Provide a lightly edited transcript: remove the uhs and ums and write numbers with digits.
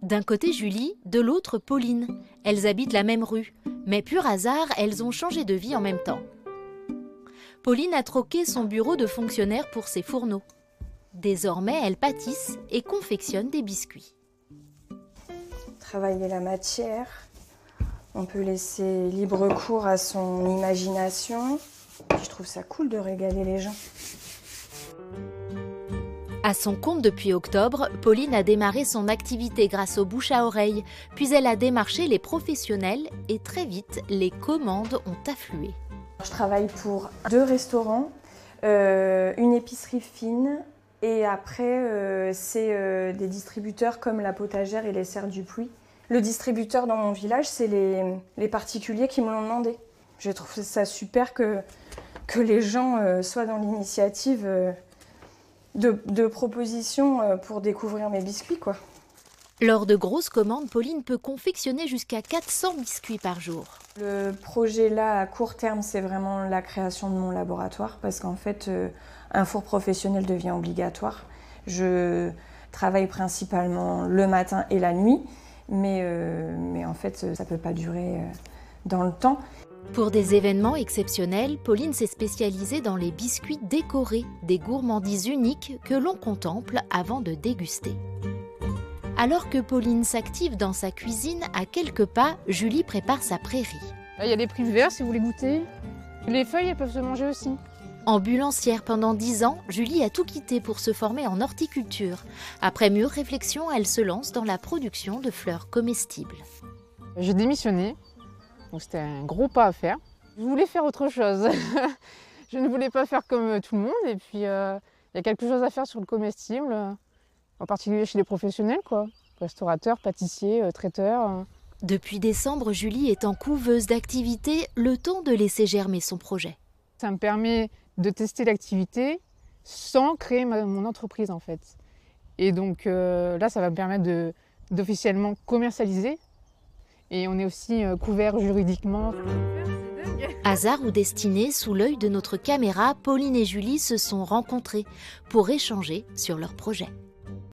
D'un côté Julie, de l'autre Pauline. Elles habitent la même rue, mais pur hasard, elles ont changé de vie en même temps. Pauline a troqué son bureau de fonctionnaire pour ses fourneaux. Désormais, elle pâtisse et confectionne des biscuits. Travailler la matière, on peut laisser libre cours à son imagination. Je trouve ça cool de régaler les gens. À son compte depuis octobre, Pauline a démarré son activité grâce au bouche à oreille, puis elle a démarché les professionnels et très vite, les commandes ont afflué. Je travaille pour 2 restaurants, une épicerie fine et après c'est des distributeurs comme la Potagère et les Serres du Puy. Le distributeur dans mon village, c'est les particuliers qui me l'ont demandé. Je trouve ça super que les gens soient dans l'initiative de propositions pour découvrir mes biscuits, quoi. Lors de grosses commandes, Pauline peut confectionner jusqu'à 400 biscuits par jour. Le projet là, à court terme, c'est vraiment la création de mon laboratoire parce qu'en fait, un four professionnel devient obligatoire. Je travaille principalement le matin et la nuit, mais en fait, ça ne peut pas durer dans le temps. Pour des événements exceptionnels, Pauline s'est spécialisée dans les biscuits décorés, des gourmandises uniques que l'on contemple avant de déguster. Alors que Pauline s'active dans sa cuisine, à quelques pas, Julie prépare sa prairie. Là, il y a des prises vertes si vous voulez goûter. Les feuilles, elles peuvent se manger aussi. Ambulancière pendant 10 ans, Julie a tout quitté pour se former en horticulture. Après mûre réflexion, elle se lance dans la production de fleurs comestibles. J'ai démissionné, donc c'était un gros pas à faire. Je voulais faire autre chose. Je ne voulais pas faire comme tout le monde et puis il y a quelque chose à faire sur le comestible. En particulier chez les professionnels, quoi. Restaurateurs, pâtissiers, traiteurs. Depuis décembre, Julie est en couveuse d'activité, le temps de laisser germer son projet. Ça me permet de tester l'activité sans créer mon entreprise, en fait. Et donc là, ça va me permettre d'officiellement commercialiser. Et on est aussi couvert juridiquement. Hasard ou destinée, sous l'œil de notre caméra, Pauline et Julie se sont rencontrées pour échanger sur leur projet.